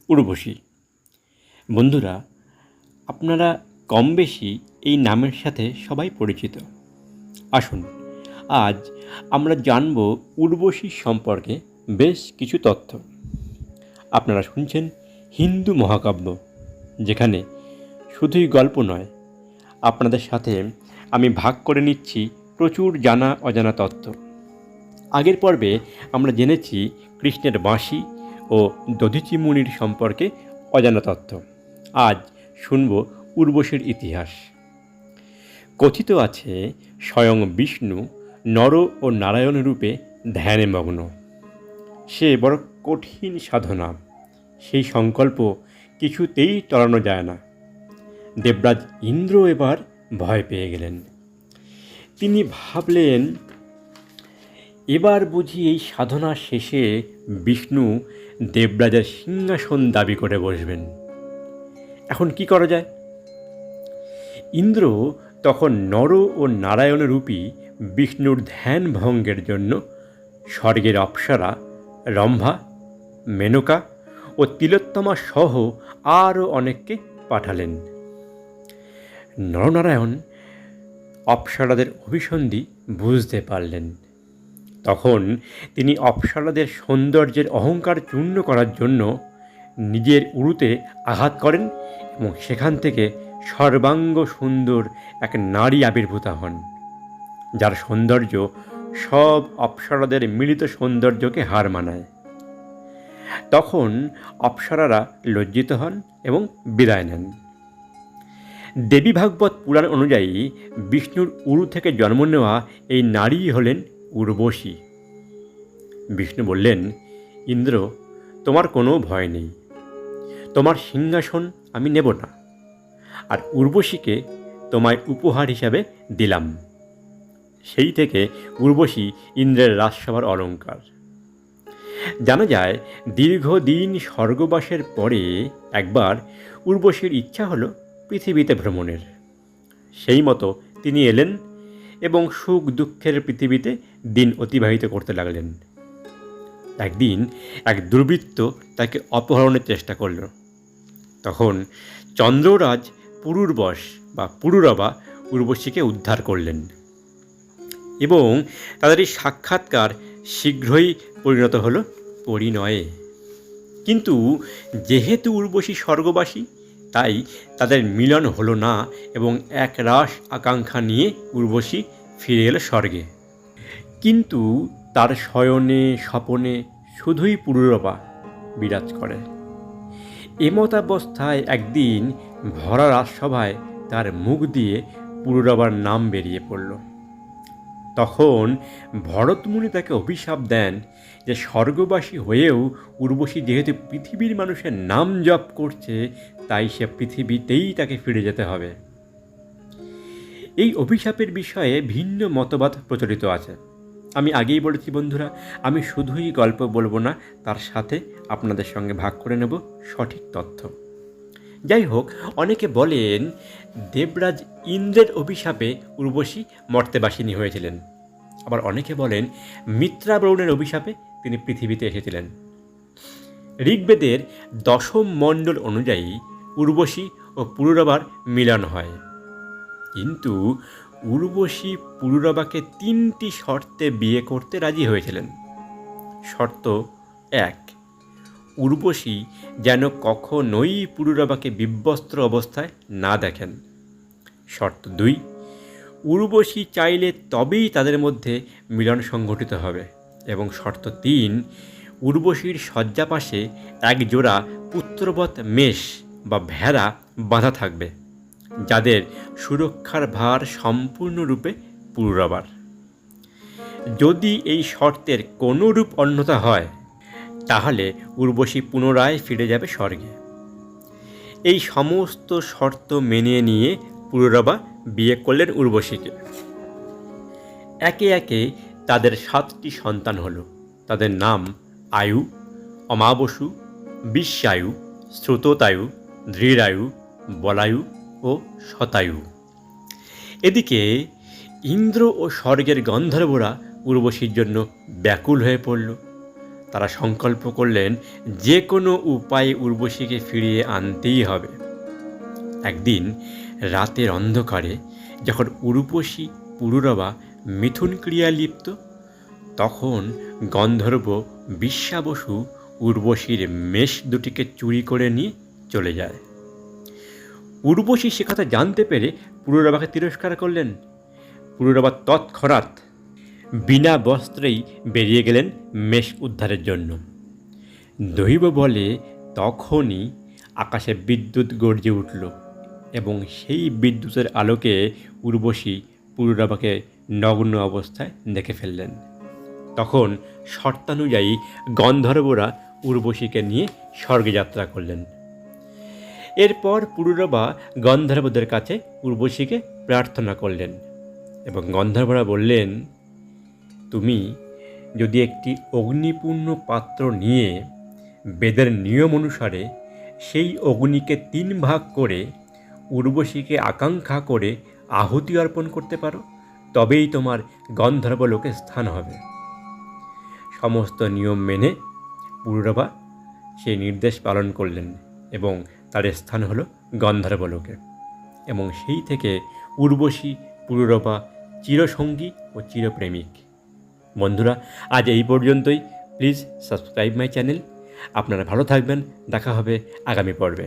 উর্বশী। বন্ধুরা, আপনারা কম বেশি এই নামের সাথে সবাই পরিচিত। আসুন আজ আমরা জানব উর্বশী সম্পর্কে বেশ কিছু তথ্য। আপনারা শুনছেন হিন্দু মহাকাব্য, যেখানে শুধুই গল্প নয়, আপনাদের সাথে আমি ভাগ করে নিচ্ছি প্রচুর জানা অজানা তথ্য। আগের পর্বে আমরা জেনেছি কৃষ্ণের বাঁশি ও দধিচি মুনির সম্পর্কে অজানা তথ্য। আজ শুনব উর্বশীর ইতিহাস। কথিত আছে স্বয়ং বিষ্ণু নর ও নারায়ণ রূপে ধ্যানে মগ্ন। সে বড় কঠিন সাধনা, সেই সংকল্প কিছুতেই টলানো যায় না। দেবরাজ ইন্দ্র এবার ভয় পেয়ে গেলেন। তিনি ভাবলেন, এবার বুঝি এই সাধনা শেষে বিষ্ণু দেবরাজের সিংহাসন দাবি করে বসবেন। এখন কি করা যায়? ইন্দ্র তখন নর ও নারায়ণ রূপী বিষ্ণুর ধ্যান ভঙ্গের জন্য স্বর্গের অপ্সরা রম্ভা, মেনকা ও তিলোত্তমা সহ আরও অনেককে পাঠালেন। নরনারায়ণ অপ্সরাদের অভিসন্ধি বুঝতে পারলেন। তখন তিনি অপ্সরাদের সৌন্দর্যের অহংকার চূর্ণ করার জন্য নিজের উরুতে আঘাত করেন এবং সেখান থেকে সর্বাঙ্গ সুন্দর এক নারী আবির্ভূতা হন, যার সৌন্দর্য সব অপ্সরাদের মিলিত সৌন্দর্যকে হার মানায়। তখন অপ্সরারা লজ্জিত হন এবং বিদায় নেন। দেবী ভাগবত পুরাণ অনুযায়ী বিষ্ণুর উরু থেকে জন্ম নেওয়া এই নারী হলেন উর্বশী। বিষ্ণু বললেন, ইন্দ্র, তোমার কোনো ভয় নেই, তোমার সিংহাসন আমি নেব না, আর উর্বশীকে তোমায় উপহার হিসাবে দিলাম। সেই থেকে উর্বশী ইন্দ্রের রাজসভার অলঙ্কার। জানা যায়, দীর্ঘদিন স্বর্গবাসের পরে একবার উর্বশীর ইচ্ছা হলো পৃথিবীতে ভ্রমণের। সেই মতো তিনি এলেন এবং সুখ দুঃখের পৃথিবীতে দিন অতিবাহিত করতে লাগলেন। একদিন এক দুর্বৃত্ত তাকে অপহরণের চেষ্টা করল। তখন চন্দ্ররাজ পুরুরবশ বা পুরুরবা উর্বশীকে উদ্ধার করলেন এবং তাদের এই সাক্ষাৎকার শীঘ্রই পরিণত হলো পরিণয়ে। কিন্তু যেহেতু উর্বশী স্বর্গবাসী, তাই তাদের মিলন হলো না এবং এক রাস আকাঙ্ক্ষা নিয়ে উর্বশী ফিরে এলো স্বর্গে। কিন্তু তার শয়নে স্বপনে শুধুই পুরুরবা বিরাজ করে। এমতাবস্থায় একদিন ভরা রাজসভায় তার মুখ দিয়ে পুরুরবার নাম বেরিয়ে পড়ল। তখন ভরতমুনি তাকে অভিশাপ দেন যে স্বর্গবাসী হয়েও উর্বশী যেহেতু পৃথিবীর মানুষের নাম জপ করছে, তাই সে পৃথিবীতেই তাকে ফিরে যেতে হবে। এই অভিশাপের বিষয়ে ভিন্ন মতবাদ প্রচলিত আছে। আমি আগেই বলেছি বন্ধুরা, আমি শুধুই গল্প বলবো না, তার সাথে আপনাদের সঙ্গে ভাগ করে নেব সঠিক তথ্য। যাই হোক, অনেকে বলেন দেবরাজ ইন্দ্রের অভিশাপে উর্বশী মর্ত্যবাসিনী হয়েছিলেন। আবার অনেকে বলেন মিত্রাবরুণের অভিশাপে তিনি পৃথিবীতে এসেছিলেন। ঋগ্বেদের দশম মণ্ডল অনুযায়ী উর্বশী ও পুরুরবার মিলন হয়। কিন্তু উর্বশী পুরুরবাকে 3টি শর্তে বিয়ে করতে রাজি হয়েছিলেন। শর্ত 1, উর্বশী যেন কখনোই পুরুরবাকে বিবস্ত্র অবস্থায় না দেখেন। শর্ত 2, উর্বশী চাইলে তবেই তাদের মধ্যে মিলন সংঘটিত হবে। এবং শর্ত 3, উর্বশীর শয্যাপাশে এক জোড়া পুত্রবৎ মেষ বা ভেড়া বাঁধা থাকবে, যাদের সুরক্ষার ভার সম্পূর্ণরূপে পুরুরবার। যদি এই শর্তের কোনো রূপ অন্যথা হয়, তাহলে উর্বশী পুনরায় ফিরে যাবে স্বর্গে। এই সমস্ত শর্ত মেনে নিয়ে পুরুরবা বিয়ে করলেন উর্বশীকে। একে একে তাদের 7টি সন্তান হলো। তাদের নাম আয়ু, অমাবসু, বিশ্বায়ু, শ্রুততায়ু, ধৃরায়ু, বলায়ু ও শতায়ু। এদিকে ইন্দ্র ও স্বর্গের গন্ধর্বরা উর্বশীর জন্য ব্যাকুল হয়ে পড়ল। তারা সংকল্প করলেন যে কোনো উপায়ে উর্বশীকে ফিরিয়ে আনতেই হবে। একদিন রাতের অন্ধকারে যখন উর্বশী পুরুরবা মিথুন ক্রিয়া লিপ্ত, তখন গন্ধর্ব বিশ্বাবসু উর্বশীর মেষ দুটিকে চুরি করে নিয়ে চলে যায়। উর্বশী সে কথা জানতে পেরে পুরুরবাকে তিরস্কার করলেন। পুরুরবা তৎক্ষণাৎ বিনা বস্ত্রেই বেরিয়ে গেলেন মেষ উদ্ধারের জন্য। দৈব বলে তখনই আকাশে বিদ্যুৎ গর্জে উঠল এবং সেই বিদ্যুতের আলোকে উর্বশী পুরুরবাকে নগ্ন অবস্থায় দেখে ফেললেন। তখন শর্তানুযায়ী গন্ধর্বরা উর্বশীকে নিয়ে স্বর্গে যাত্রা করলেন। এরপর পুরুরবা গন্ধর্বদের কাছে উর্বশীকে প্রার্থনা করলেন এবং গন্ধর্বরা বললেন, তুমি যদি একটি অগ্নিপূর্ণ পাত্র নিয়ে বেদের নিয়ম অনুসারে সেই অগ্নিকে 3 ভাগ করে উর্বশীকে আকাঙ্ক্ষা করে আহুতি অর্পণ করতে পারো, তবেই তোমার গন্ধর্ব লোকে স্থান হবে। সমস্ত নিয়ম মেনে পুরুরবা সেই নির্দেশ পালন করলেন এবং তার স্থান হলো গন্ধর্ব লোকে। এবং সেই থেকে উর্বশী পুরুরবা চিরসঙ্গী ও চিরপ্রেমিক। বন্ধুরা, আজ এই পর্যন্তই। Please subscribe my channel. আপনারা ভালো থাকবেন। দেখা হবে আগামী পর্বে।